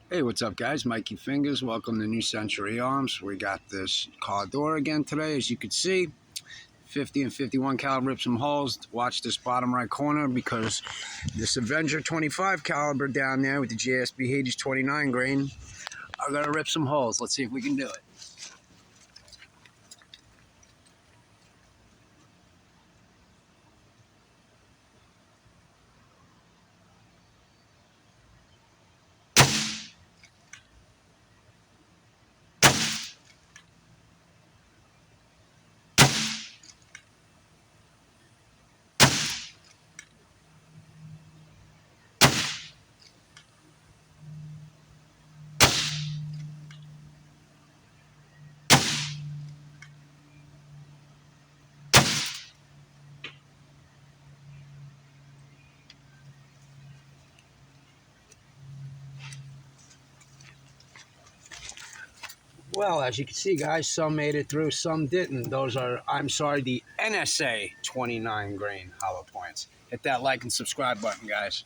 Hey, what's up, guys? Mikey Fingers. Welcome to New Century Arms. We got this car door again today. As you can see, 50 and 51 caliber rip some holes. Watch this bottom right corner because this Avenger 25 caliber down there with the JSB Hades 29 grain are going to rip some holes. Let's see if we can do it. Well, as you can see, guys, some made it through, some didn't. Those are, I'm sorry, the NSA 29 grain hollow points. Hit that like and subscribe button, guys.